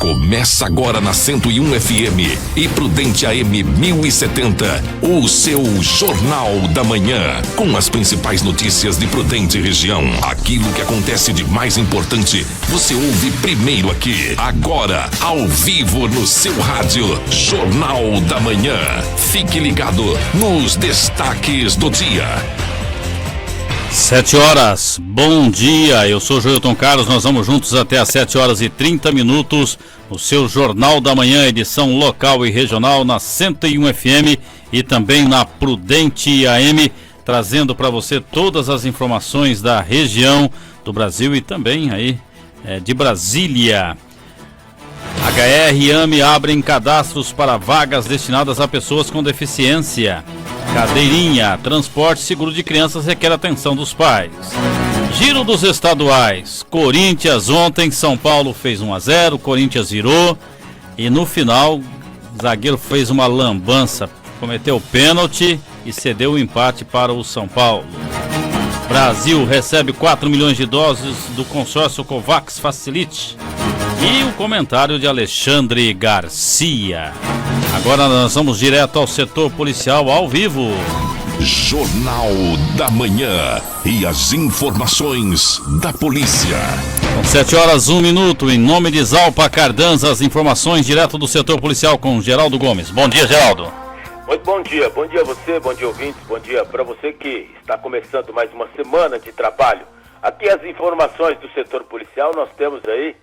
Começa agora na 101 FM e Prudente AM 1070, o seu Jornal da Manhã, com as principais notícias de Prudente região. Aquilo que acontece de mais importante, você ouve primeiro aqui, agora, ao vivo no seu rádio, Jornal da Manhã. Fique ligado nos destaques do dia. 7 horas, bom dia, eu sou Joilton Carlos, nós vamos juntos até às 7 horas e 30 minutos, o seu Jornal da Manhã, edição local e regional na 101 FM e também na Prudente AM, trazendo para você todas as informações da região do Brasil e também aí de Brasília. HR e AME abrem cadastros para vagas destinadas a pessoas com deficiência. Cadeirinha, transporte seguro de crianças requer atenção dos pais. Giro dos estaduais. Corinthians ontem, São Paulo fez 1-0, Corinthians virou e no final o zagueiro fez uma lambança, cometeu pênalti e cedeu o empate para o São Paulo. Brasil recebe 4 milhões de doses do consórcio Covax Facilite. E o comentário de Alexandre Garcia. Agora nós vamos direto ao setor policial ao vivo. Jornal da Manhã e as informações da polícia. São 7 horas, 1 minuto. Em nome de Zalpa Cardanza, as informações direto do setor policial com Geraldo Gomes. Bom dia, Geraldo. Muito bom dia a você, bom dia ouvintes, bom dia para você que está começando mais uma semana de trabalho. Aqui as informações do setor policial, nós temos aí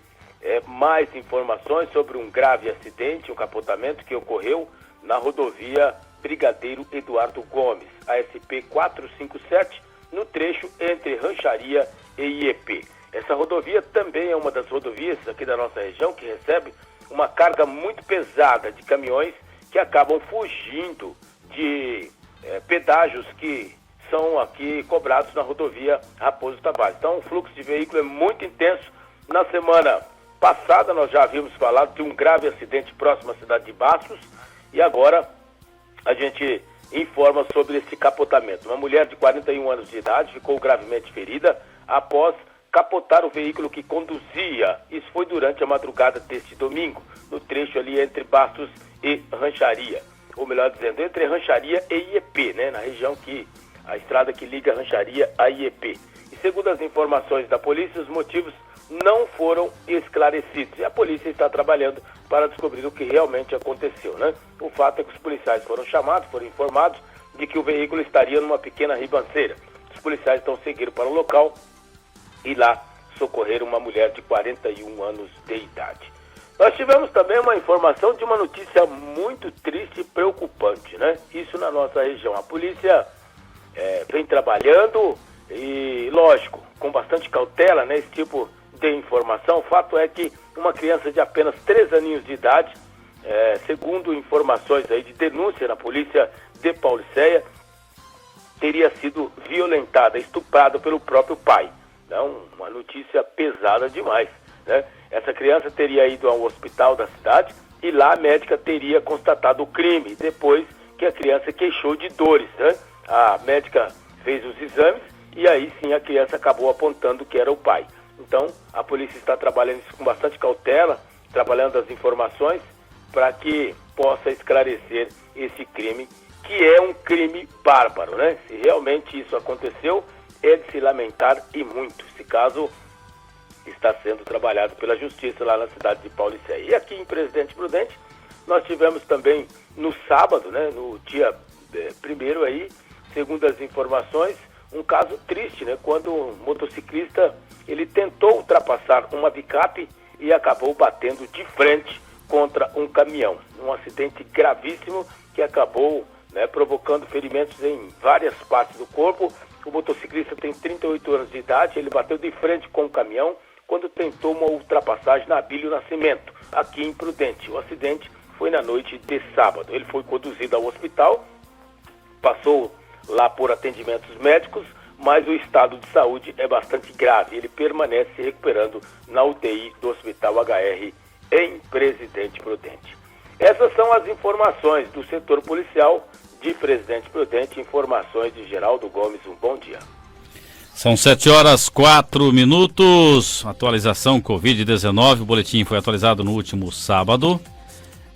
mais informações sobre um grave acidente, um capotamento que ocorreu na rodovia Brigadeiro Eduardo Gomes, ASP 457, no trecho entre Rancharia e IEP. Essa rodovia também é uma das rodovias aqui da nossa região que recebe uma carga muito pesada de caminhões que acabam fugindo de pedágios que são aqui cobrados na rodovia Raposo Tavares. Então o fluxo de veículo é muito intenso. Na semana passada nós já havíamos falado de um grave acidente próximo à cidade de Bastos e agora a gente informa sobre esse capotamento. Uma mulher de 41 anos de idade ficou gravemente ferida após capotar o veículo que conduzia. Isso foi durante a madrugada deste domingo, no trecho ali entre Bastos e Rancharia, ou melhor dizendo, entre Rancharia e IEP, né, na região a estrada que liga Rancharia a IEP. E segundo as informações da polícia, os motivos não foram esclarecidos. E a polícia está trabalhando para descobrir o que realmente aconteceu, né? O fato é que os policiais foram chamados, foram informados de que o veículo estaria numa pequena ribanceira. Os policiais então seguiram para o local e lá socorreram uma mulher de 41 anos de idade. Nós tivemos também uma informação de uma notícia muito triste e preocupante, né? Isso na nossa região. A polícia vem trabalhando e, lógico, com bastante cautela, né? Esse tipo de informação. O fato é que uma criança de apenas 3 aninhos de idade, segundo informações aí de denúncia na polícia de Paulicéia, teria sido violentada, estuprada pelo próprio pai. Então, uma notícia pesada demais, né? Essa criança teria ido ao hospital da cidade e lá a médica teria constatado o crime, depois que a criança queixou de dores, né? A médica fez os exames e aí sim a criança acabou apontando que era o pai. Então, a polícia está trabalhando isso com bastante cautela, trabalhando as informações para que possa esclarecer esse crime, que é um crime bárbaro, né? Se realmente isso aconteceu, é de se lamentar e muito. Esse caso está sendo trabalhado pela justiça lá na cidade de Paulicéia. E aqui em Presidente Prudente, nós tivemos também no sábado, né, no dia 1º aí, segundo as informações, um caso triste, né, quando um motociclista, ele tentou ultrapassar uma picape e acabou batendo de frente contra um caminhão. Um acidente gravíssimo que acabou, né, provocando ferimentos em várias partes do corpo. O motociclista tem 38 anos de idade, ele bateu de frente com o caminhão quando tentou uma ultrapassagem na Abílio Nascimento, aqui em Prudente. O acidente foi na noite de sábado. Ele foi conduzido ao hospital, passou lá por atendimentos médicos, mas o estado de saúde é bastante grave. Ele permanece se recuperando na UTI do Hospital HR em Presidente Prudente. Essas são as informações do setor policial de Presidente Prudente, informações de Geraldo Gomes. Um bom dia. São 7h04. Atualização Covid-19. O boletim foi atualizado no último sábado.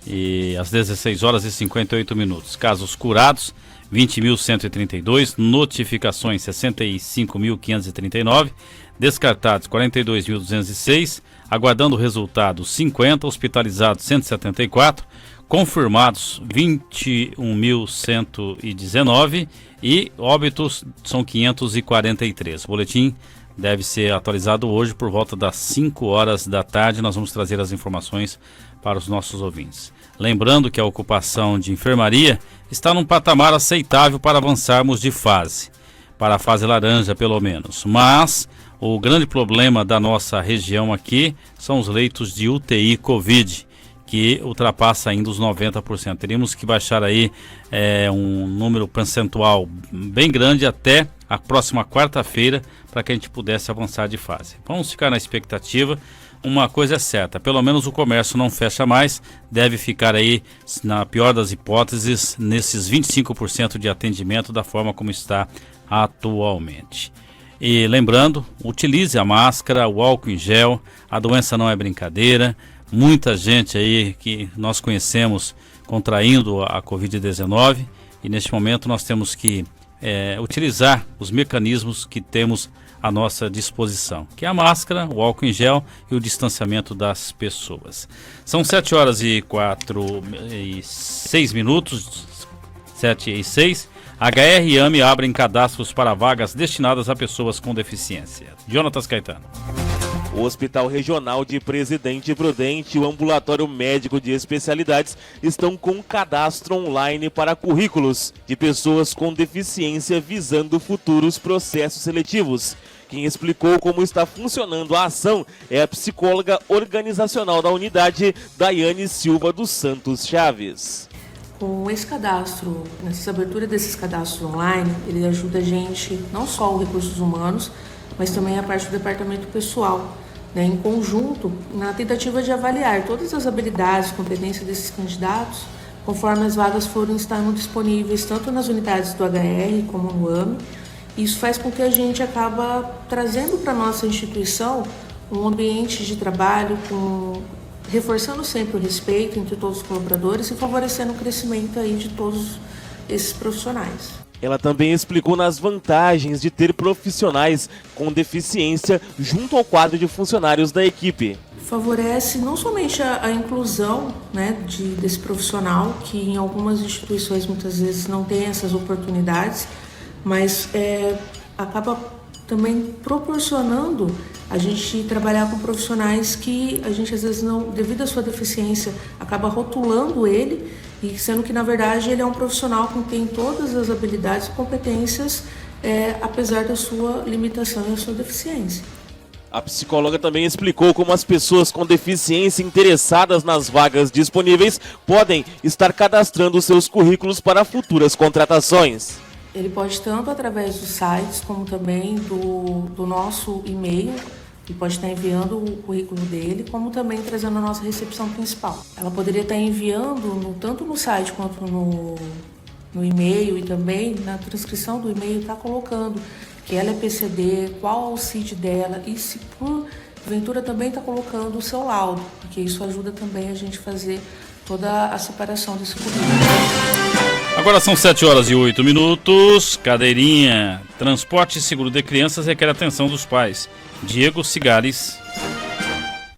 E às 16h58. Casos curados, 20.132. Notificações, 65.539. Descartados, 42.206. Aguardando o resultado, 50. Hospitalizados, 174. Confirmados, 21.119. E óbitos são 543. O boletim deve ser atualizado hoje por volta das 5 horas da tarde. Nós vamos trazer as informações para os nossos ouvintes. Lembrando que a ocupação de enfermaria está num patamar aceitável para avançarmos de fase, para a fase laranja pelo menos. Mas o grande problema da nossa região aqui são os leitos de UTI Covid, que ultrapassa ainda os 90%. Teríamos que baixar aí um número percentual bem grande até a próxima quarta-feira para que a gente pudesse avançar de fase. Vamos ficar na expectativa. Uma coisa é certa, pelo menos o comércio não fecha mais, deve ficar aí, na pior das hipóteses, nesses 25% de atendimento da forma como está atualmente. E lembrando, utilize a máscara, o álcool em gel, a doença não é brincadeira, muita gente aí que nós conhecemos contraindo a Covid-19 e neste momento nós temos que utilizar os mecanismos que temos à nossa disposição, que é a máscara, o álcool em gel e o distanciamento das pessoas. São 7h06, 7h06. HR e AME abrem cadastros para vagas destinadas a pessoas com deficiência. Jonatas Caetano. O Hospital Regional de Presidente Prudente e o Ambulatório Médico de Especialidades estão com cadastro online para currículos de pessoas com deficiência visando futuros processos seletivos. Quem explicou como está funcionando a ação é a psicóloga organizacional da unidade, Daiane Silva dos Santos Chaves. Com esse cadastro, nessa abertura desses cadastros online, ele ajuda a gente, não só os recursos humanos, mas também a parte do departamento pessoal, né, em conjunto, na tentativa de avaliar todas as habilidades e competências desses candidatos, conforme as vagas foram estando disponíveis tanto nas unidades do HR como no AME. Isso faz com que a gente acaba trazendo para a nossa instituição um ambiente de trabalho reforçando sempre o respeito entre todos os colaboradores e favorecendo o crescimento aí de todos esses profissionais. Ela também explicou nas vantagens de ter profissionais com deficiência junto ao quadro de funcionários da equipe. Favorece não somente a inclusão, né, desse profissional, que em algumas instituições muitas vezes não tem essas oportunidades, mas acaba também proporcionando a gente trabalhar com profissionais que a gente às vezes não, devido à sua deficiência, acaba rotulando ele, e sendo que na verdade ele é um profissional com quem todas as habilidades e competências, apesar da sua limitação e da sua deficiência. A psicóloga também explicou como as pessoas com deficiência interessadas nas vagas disponíveis podem estar cadastrando seus currículos para futuras contratações. Ele pode tanto através dos sites, como também do nosso e-mail, ele pode estar enviando o currículo dele, como também trazendo a nossa recepção principal. Ela poderia estar enviando tanto no site quanto no e-mail, e também na transcrição do e-mail está colocando que ela é PCD, qual o CID dela, e se porventura também está colocando o seu laudo, porque isso ajuda também a gente fazer toda a separação desse currículo. Agora são 7h08. Cadeirinha, transporte e seguro de crianças requer atenção dos pais. Diego Cigares.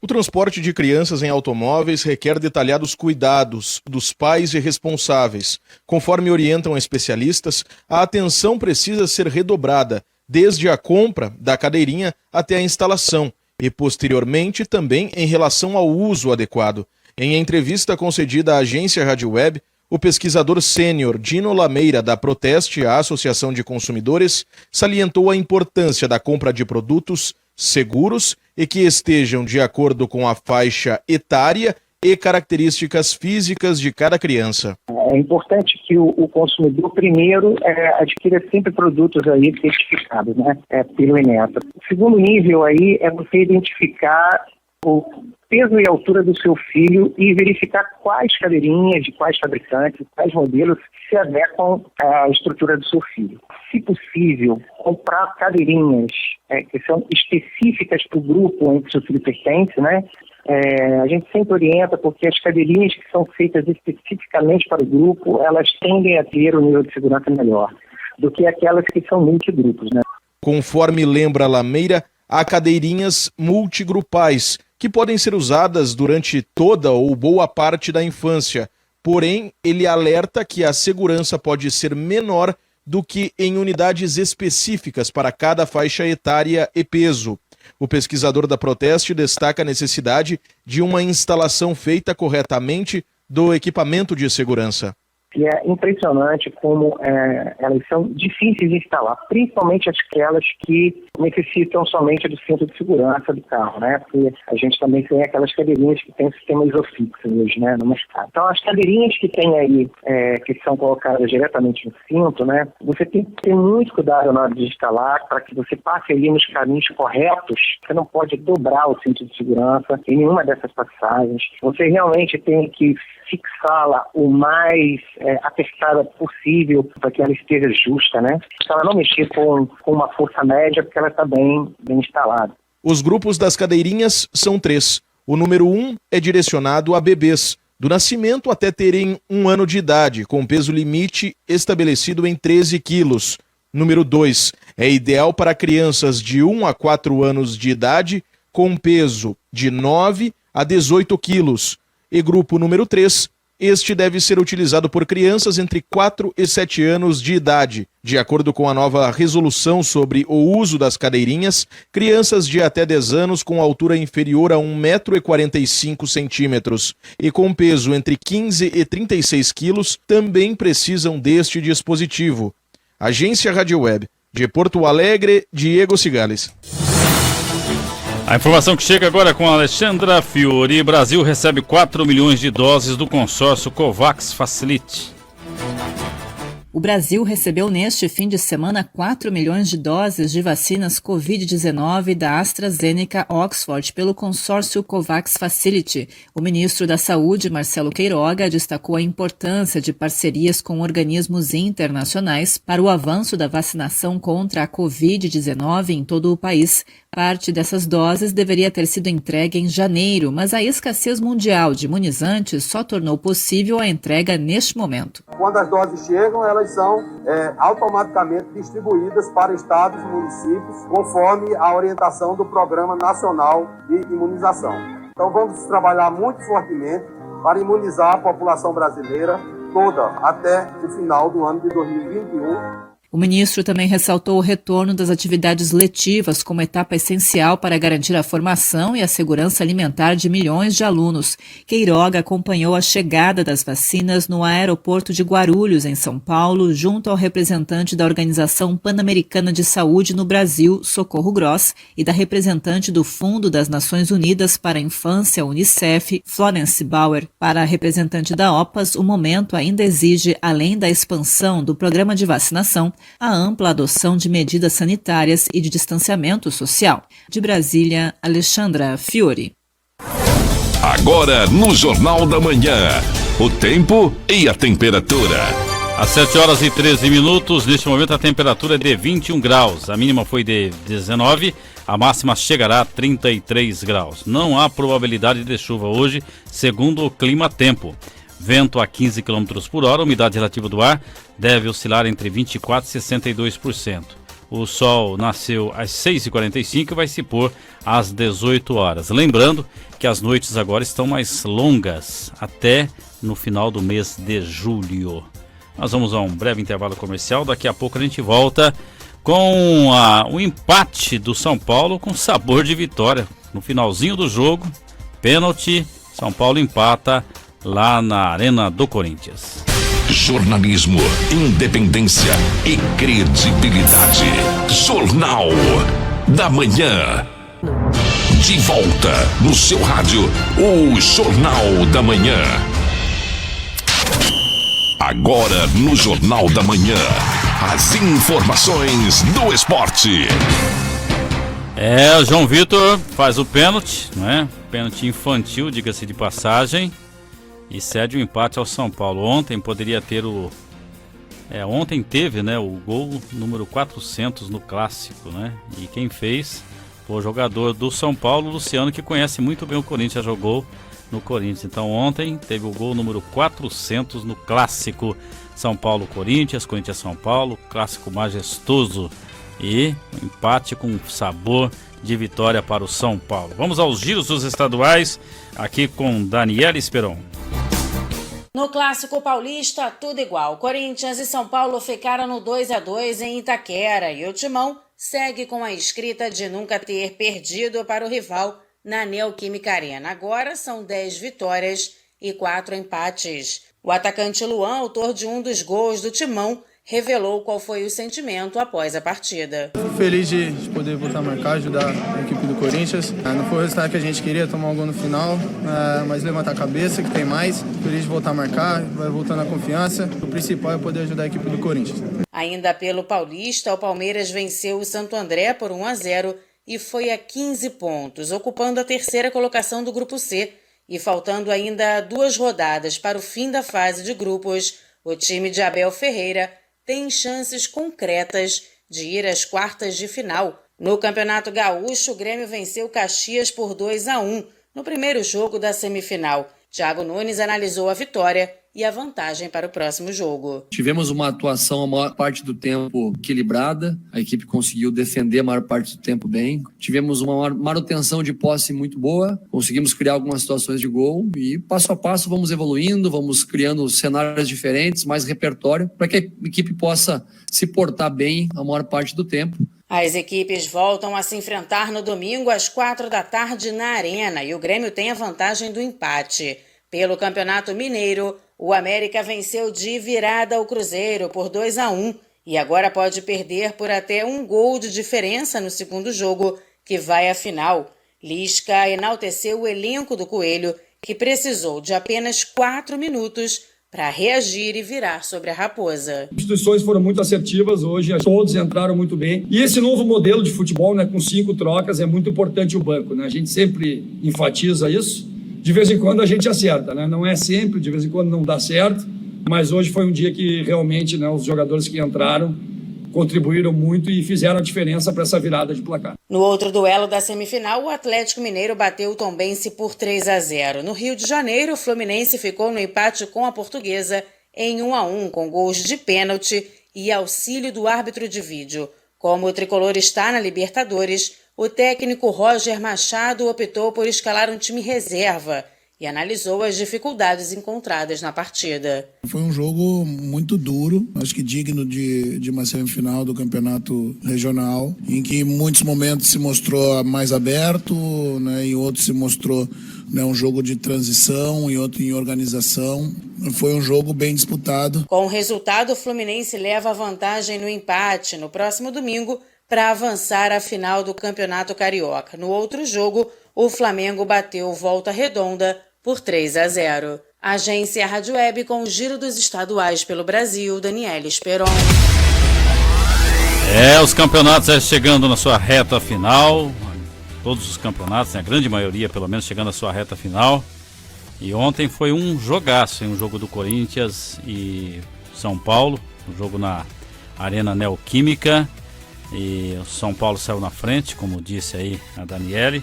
O transporte de crianças em automóveis requer detalhados cuidados dos pais e responsáveis. Conforme orientam especialistas, a atenção precisa ser redobrada, desde a compra da cadeirinha até a instalação, e posteriormente também em relação ao uso adequado. Em entrevista concedida à agência Rádio Web, o pesquisador sênior Dino Lameira, da Proteste, a Associação de Consumidores, salientou a importância da compra de produtos seguros e que estejam de acordo com a faixa etária e características físicas de cada criança. É importante que o consumidor, primeiro, adquira sempre produtos aí certificados, né, pelo Inmetro. O segundo nível aí é você identificar peso e altura do seu filho e verificar quais cadeirinhas, de quais fabricantes, quais modelos se adequam à estrutura do seu filho. Se possível, comprar cadeirinhas que são específicas para o grupo em que o seu filho pertence, né? A gente sempre orienta porque as cadeirinhas que são feitas especificamente para o grupo, elas tendem a ter um nível de segurança melhor do que aquelas que são multigrupos, né? Conforme lembra Lameira, há cadeirinhas multigrupais, que podem ser usadas durante toda ou boa parte da infância. Porém, ele alerta que a segurança pode ser menor do que em unidades específicas para cada faixa etária e peso. O pesquisador da Proteste destaca a necessidade de uma instalação feita corretamente do equipamento de segurança. E é impressionante como elas são difíceis de instalar, principalmente aquelas que necessitam somente do cinto de segurança do carro, né? Porque a gente também tem aquelas cadeirinhas que tem sistema isofixo hoje, né? No mercado. Então, as cadeirinhas que tem aí, que são colocadas diretamente no cinto, né? Você tem que ter muito cuidado na hora de instalar para que você passe ali nos caminhos corretos. Você não pode dobrar o cinto de segurança em nenhuma dessas passagens. Você realmente tem que fixá-la o mais apertada possível para que ela esteja justa, né? Se ela não mexer com uma força média, porque ela está bem instalada. Os grupos das cadeirinhas são 3. O número 1 é direcionado a bebês, do nascimento até terem 1 ano de idade, com peso limite estabelecido em 13 quilos. Número 2 é ideal para crianças de 1 a 4 anos de idade, com peso de 9 a 18 quilos. E grupo número 3, este deve ser utilizado por crianças entre 4 e 7 anos de idade. De acordo com a nova resolução sobre o uso das cadeirinhas, crianças de até 10 anos com altura inferior a 1,45 m e com peso entre 15 e 36 quilos também precisam deste dispositivo. Agência Rádio Web, de Porto Alegre, Diego Cigales. A informação que chega agora com a Alexandra Fiori. Brasil recebe 4 milhões de doses do consórcio COVAX Facility. O Brasil recebeu neste fim de semana 4 milhões de doses de vacinas Covid-19 da AstraZeneca Oxford pelo consórcio COVAX Facility. O ministro da Saúde, Marcelo Queiroga, destacou a importância de parcerias com organismos internacionais para o avanço da vacinação contra a Covid-19 em todo o país. Parte dessas doses deveria ter sido entregue em janeiro, mas a escassez mundial de imunizantes só tornou possível a entrega neste momento. Quando as doses chegam, elas são automaticamente distribuídas para estados e municípios, conforme a orientação do Programa Nacional de Imunização. Então vamos trabalhar muito fortemente para imunizar a população brasileira toda até o final do ano de 2021. O ministro também ressaltou o retorno das atividades letivas como etapa essencial para garantir a formação e a segurança alimentar de milhões de alunos. Queiroga acompanhou a chegada das vacinas no aeroporto de Guarulhos, em São Paulo, junto ao representante da Organização Pan-Americana de Saúde no Brasil, Socorro Gross, e da representante do Fundo das Nações Unidas para a Infância, Unicef, Florence Bauer. Para a representante da OPAS, o momento ainda exige, além da expansão do programa de vacinação, a ampla adoção de medidas sanitárias e de distanciamento social. De Brasília, Alexandra Fiori. Agora no Jornal da Manhã, o tempo e a temperatura. Às 7 horas e 13 minutos, neste momento a temperatura é de 21 graus, a mínima foi de 19, a máxima chegará a 33 graus. Não há probabilidade de chuva hoje, segundo o Clima Tempo. Vento a 15 km por hora, umidade relativa do ar deve oscilar entre 24% e 62%. O sol nasceu às 6h45 e vai se pôr às 18 horas. Lembrando que as noites agora estão mais longas, até no final do mês de julho. Nós vamos a um breve intervalo comercial, daqui a pouco a gente volta com o empate do São Paulo com sabor de vitória. No finalzinho do jogo, pênalti, São Paulo empata lá na Arena do Corinthians. Jornalismo, independência e credibilidade. Jornal da Manhã. De volta no seu rádio, o Jornal da Manhã. Agora no Jornal da Manhã, as informações do esporte. O João Vitor faz o pênalti, né? pênalti infantil, diga-se de passagem, e cede o empate ao São Paulo. Ontem poderia ter ontem teve, né, o gol número 400 no Clássico, né? E quem fez foi o jogador do São Paulo, Luciano, que conhece muito bem o Corinthians, jogou no Corinthians. Então ontem teve o gol número 400 no Clássico São Paulo-Corinthians, Corinthians-São Paulo, clássico majestoso e um empate com sabor de vitória para o São Paulo. Vamos aos giros dos estaduais, aqui com Daniela Esperon. No Clássico Paulista, tudo igual. Corinthians e São Paulo ficaram no 2-2 em Itaquera e o Timão segue com a escrita de nunca ter perdido para o rival na Neoquímica Arena. Agora são 10 vitórias e 4 empates. O atacante Luan, autor de um dos gols do Timão, revelou qual foi o sentimento após a partida. Fico feliz de poder voltar a marcar, ajudar a equipe do Corinthians. Não foi o resultado que a gente queria, tomar um gol no final, mas levantar a cabeça, que tem mais. Feliz de voltar a marcar, vai voltando a confiança. O principal é poder ajudar a equipe do Corinthians. Ainda pelo Paulista, o Palmeiras venceu o Santo André por 1-0 e foi a 15 pontos, ocupando a terceira colocação do Grupo C. E faltando ainda 2 rodadas para o fim da fase de grupos, o time de Abel Ferreira tem chances concretas de ir às quartas de final. No Campeonato Gaúcho, o Grêmio venceu Caxias por 2-1 no primeiro jogo da semifinal. Thiago Nunes analisou a vitória e a vantagem para o próximo jogo. Tivemos uma atuação a maior parte do tempo equilibrada, a equipe conseguiu defender a maior parte do tempo bem, tivemos uma manutenção de posse muito boa, conseguimos criar algumas situações de gol e passo a passo vamos evoluindo, vamos criando cenários diferentes, mais repertório, para que a equipe possa se portar bem a maior parte do tempo. As equipes voltam a se enfrentar no domingo às 4h na Arena e o Grêmio tem a vantagem do empate. Pelo Campeonato Mineiro, o América venceu de virada o Cruzeiro por 2-1 e agora pode perder por até 1 gol de diferença no segundo jogo, que vai à final. Lisca enalteceu o elenco do Coelho, que precisou de apenas 4 minutos para reagir e virar sobre a Raposa. As instituições foram muito assertivas hoje, todos entraram muito bem. E esse novo modelo de futebol, né, com 5 trocas, é muito importante o banco, né? A gente sempre enfatiza isso. De vez em quando a gente acerta, né? Não é sempre, de vez em quando não dá certo, mas hoje foi um dia que realmente, né, os jogadores que entraram contribuíram muito e fizeram a diferença para essa virada de placar. No outro duelo da semifinal, o Atlético Mineiro bateu o Tombense por 3-0. No Rio de Janeiro, o Fluminense ficou no empate com a Portuguesa em 1-1, com gols de pênalti e auxílio do árbitro de vídeo. Como o tricolor está na Libertadores, o técnico Roger Machado optou por escalar um time reserva e analisou as dificuldades encontradas na partida. Foi um jogo muito duro, acho que digno de uma semifinal do campeonato regional, em que em muitos momentos se mostrou mais aberto, né, em outros se mostrou, né, um jogo de transição, em outro em organização. Foi um jogo bem disputado. Com o resultado, o Fluminense leva a vantagem no empate no próximo domingo para avançar à final do Campeonato Carioca. No outro jogo, o Flamengo bateu Volta Redonda por 3-0. Agência Rádio Web com o giro dos estaduais pelo Brasil, Daniela Esperon. Os campeonatos chegando na sua reta final. Todos os campeonatos, né, a grande maioria pelo menos, chegando à sua reta final. E ontem foi um jogaço, um jogo do Corinthians e São Paulo, um jogo na Arena Neoquímica. E o São Paulo saiu na frente, como disse aí a Daniele,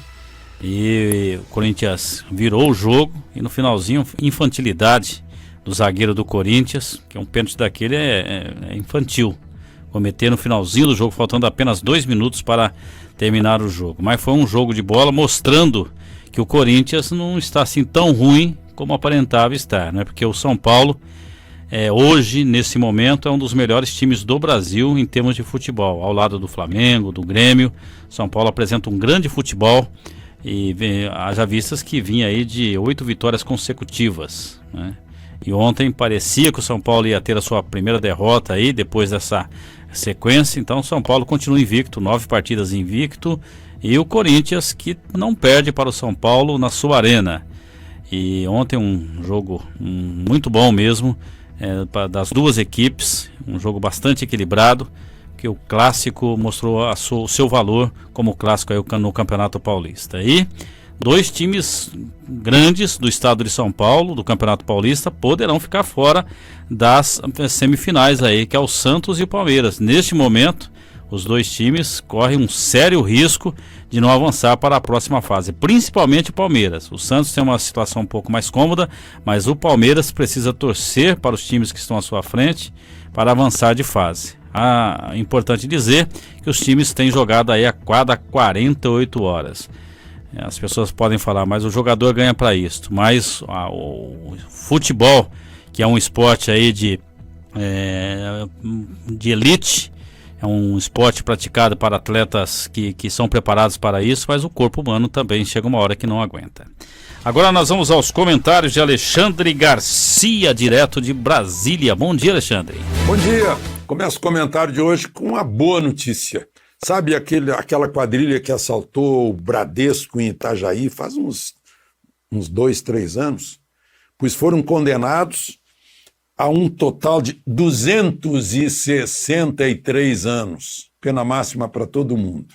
e o Corinthians virou o jogo e no finalzinho, infantilidade do zagueiro do Corinthians, que um pênalti daquele é infantil, cometer no finalzinho do jogo, faltando apenas 2 minutos para terminar o jogo. Mas foi um jogo de bola mostrando que o Corinthians não está assim tão ruim como aparentava estar, né? Porque o São Paulo hoje, nesse momento, é um dos melhores times do Brasil em termos de futebol, ao lado do Flamengo, do Grêmio. São Paulo apresenta um grande futebol e haja vistas que vinha aí de 8 vitórias consecutivas, né? E ontem parecia que o São Paulo ia ter a sua primeira derrota aí, depois dessa sequência. Então o São Paulo continua invicto, 9 partidas invicto, e o Corinthians que não perde para o São Paulo na sua arena. E ontem um jogo muito bom mesmo, das duas equipes, um jogo bastante equilibrado, que o clássico mostrou o seu valor como clássico aí no Campeonato Paulista. E 2 times grandes do estado de São Paulo, do Campeonato Paulista, poderão ficar fora das semifinais aí, que é o Santos e o Palmeiras. Neste momento, os 2 times correm um sério risco de não avançar para a próxima fase, principalmente o Palmeiras. O Santos tem uma situação um pouco mais cômoda, mas o Palmeiras precisa torcer para os times que estão à sua frente para avançar de fase. É importante dizer que os times têm jogado aí a cada 48 horas. As pessoas podem falar, mas o jogador ganha para isso. Mas o futebol, que é um esporte aí de elite, é um esporte praticado para atletas que são preparados para isso, mas o corpo humano também chega uma hora que não aguenta. Agora nós vamos aos comentários de Alexandre Garcia, direto de Brasília. Bom dia, Alexandre. Bom dia. Começo o comentário de hoje com uma boa notícia. Sabe aquela quadrilha que assaltou o Bradesco em Itajaí faz uns 2, 3 anos? Pois foram condenados a um total de 263 anos. Pena máxima para todo mundo.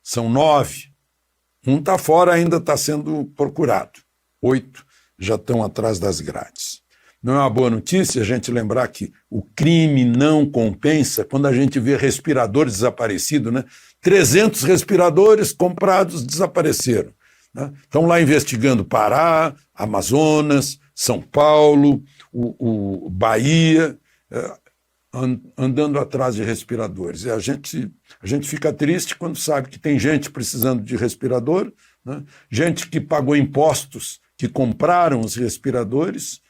São 9. Um está fora, ainda está sendo procurado. 8 já estão atrás das grades. Não é uma boa notícia a gente lembrar que o crime não compensa quando a gente vê respiradores desaparecidos, né? 300 respiradores comprados desapareceram, né? Estão lá investigando Pará, Amazonas, São Paulo, o Bahia, andando atrás de respiradores. E a gente fica triste quando sabe que tem gente precisando de respirador, né? Gente que pagou impostos, que compraram os respiradores,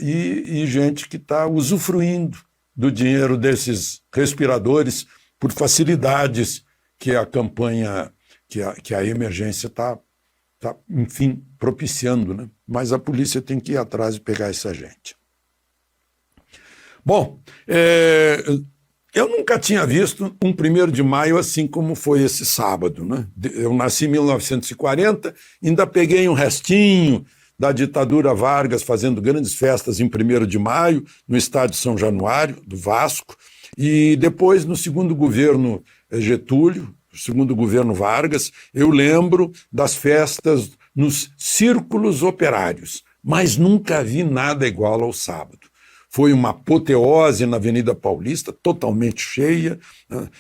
e gente que está usufruindo do dinheiro desses respiradores por facilidades que a campanha, que a emergência está, enfim, propiciando, né? Mas a polícia tem que ir atrás e pegar essa gente. Bom, eu nunca tinha visto um 1º de maio assim como foi esse sábado, né? Eu nasci em 1940, ainda peguei um restinho da ditadura Vargas fazendo grandes festas em 1º de maio, no estádio São Januário, do Vasco, e depois no segundo governo Getúlio, segundo governo Vargas, eu lembro das festas nos círculos operários, mas nunca vi nada igual ao sábado. Foi uma apoteose na Avenida Paulista, totalmente cheia,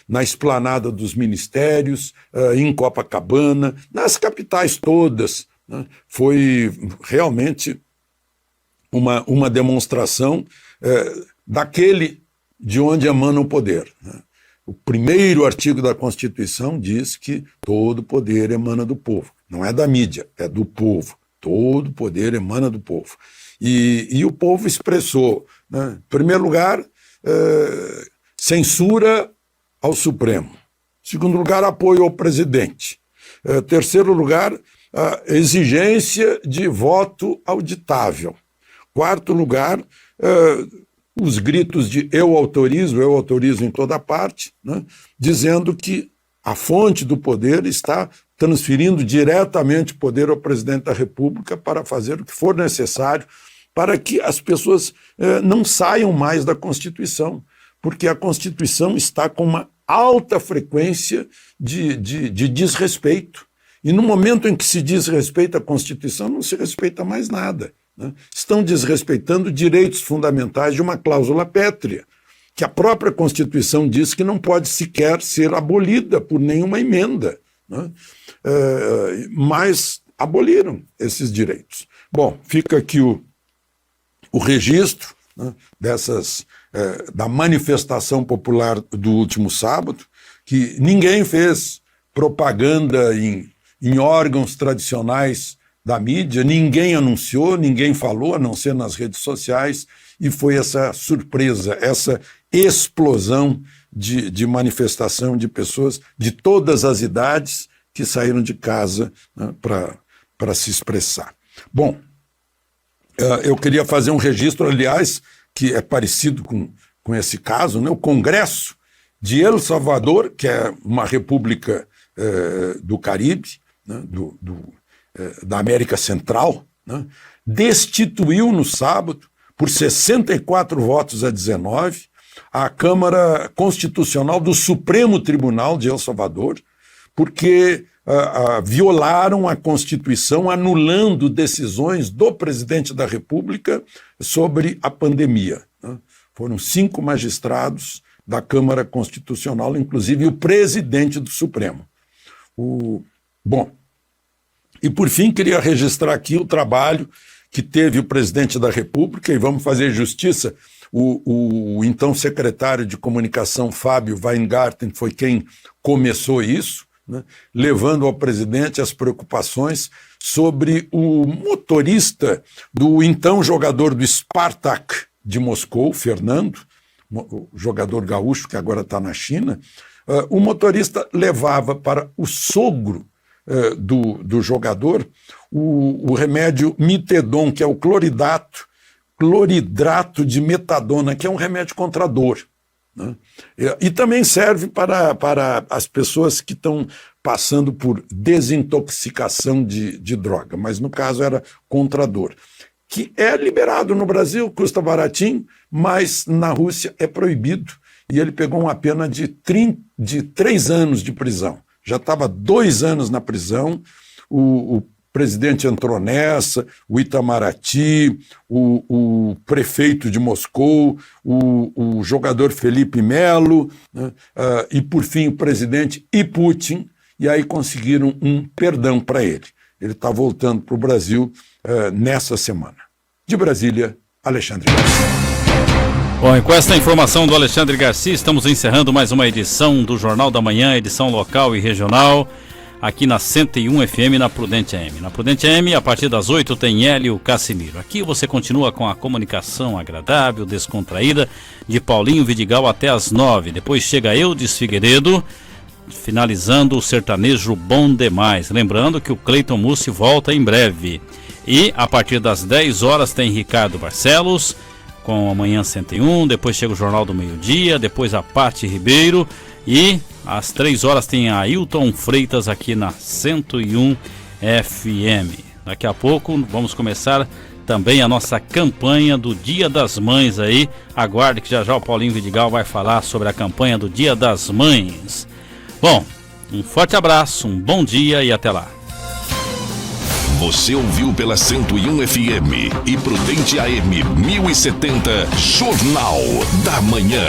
na esplanada dos ministérios, em Copacabana, nas capitais todas. Foi realmente uma demonstração daquele de onde emana o poder. O primeiro artigo da Constituição diz que todo poder emana do povo. Não é da mídia, é do povo. Todo poder emana do povo. E o povo expressou, né, em primeiro lugar, censura ao Supremo. Em segundo lugar, apoio ao presidente. Terceiro lugar, a exigência de voto auditável. Quarto lugar, os gritos de eu autorizo em toda parte, né, dizendo que a fonte do poder está transferindo diretamente o poder ao presidente da República para fazer o que for necessário para que as pessoas não saiam mais da Constituição, porque a Constituição está com uma alta frequência de desrespeito. E no momento em que se desrespeita a Constituição, não se respeita mais nada, né? Estão desrespeitando direitos fundamentais de uma cláusula pétrea, que a própria Constituição diz que não pode sequer ser abolida por nenhuma emenda, né? Mas aboliram esses direitos. Bom, fica aqui o registro, né, da manifestação popular do último sábado, que ninguém fez propaganda em órgãos tradicionais da mídia, ninguém anunciou, ninguém falou, a não ser nas redes sociais, e foi essa surpresa, essa explosão de manifestação de pessoas de todas as idades que saíram de casa, né, para se expressar. Bom, eu queria fazer um registro, aliás, que é parecido com esse caso, né? O Congresso de El Salvador, que é uma república do Caribe, né, da América Central, né, destituiu no sábado, por 64 votos a 19, a Câmara Constitucional do Supremo Tribunal de El Salvador, porque violaram a Constituição, anulando decisões do presidente da República sobre a pandemia. Né? Foram 5 magistrados da Câmara Constitucional, inclusive o presidente do Supremo. Bom, e por fim queria registrar aqui o trabalho que teve o presidente da República, e vamos fazer justiça, o então secretário de Comunicação, Fábio Weingarten, foi quem começou isso, né, levando ao presidente as preocupações sobre o motorista do então jogador do Spartak de Moscou, Fernando, o jogador gaúcho que agora está na China. O motorista levava para o sogro do jogador o remédio Mitedon, que é o cloridrato de metadona, que é um remédio contra a dor. Né? E também serve para as pessoas que estão passando por desintoxicação de droga, mas no caso era contra a dor, que é liberado no Brasil, custa baratinho, mas na Rússia é proibido, e ele pegou uma pena de 3 anos de prisão. Já estava 2 anos na prisão, o presidente entrou nessa, o Itamaraty, o prefeito de Moscou, o jogador Felipe Melo, né, e por fim o presidente e Putin, e aí conseguiram um perdão para ele. Ele está voltando para o Brasil nessa semana. De Brasília, Alexandre Garcia. Bom, e com esta informação do Alexandre Garcia, estamos encerrando mais uma edição do Jornal da Manhã, edição local e regional, aqui na 101 FM, na Prudente AM. Na Prudente AM, a partir das 8 tem Hélio Cassimiro. Aqui você continua com a comunicação agradável, descontraída, de Paulinho Vidigal até as 9. Depois chega Eudes Figueiredo, finalizando o sertanejo Bom Demais. Lembrando que o Cleiton Mussi volta em breve. E a partir das 10 horas tem Ricardo Barcelos com a Manhã 101, depois chega o Jornal do Meio-Dia, depois a Pati Ribeiro e às 3 horas tem a Ailton Freitas aqui na 101 FM. Daqui a pouco vamos começar também a nossa campanha do Dia das Mães aí. Aguarde que já já o Paulinho Vidigal vai falar sobre a campanha do Dia das Mães. Bom, um forte abraço, um bom dia e até lá. Você ouviu pela 101 FM e Prudente AM 1070, Jornal da Manhã.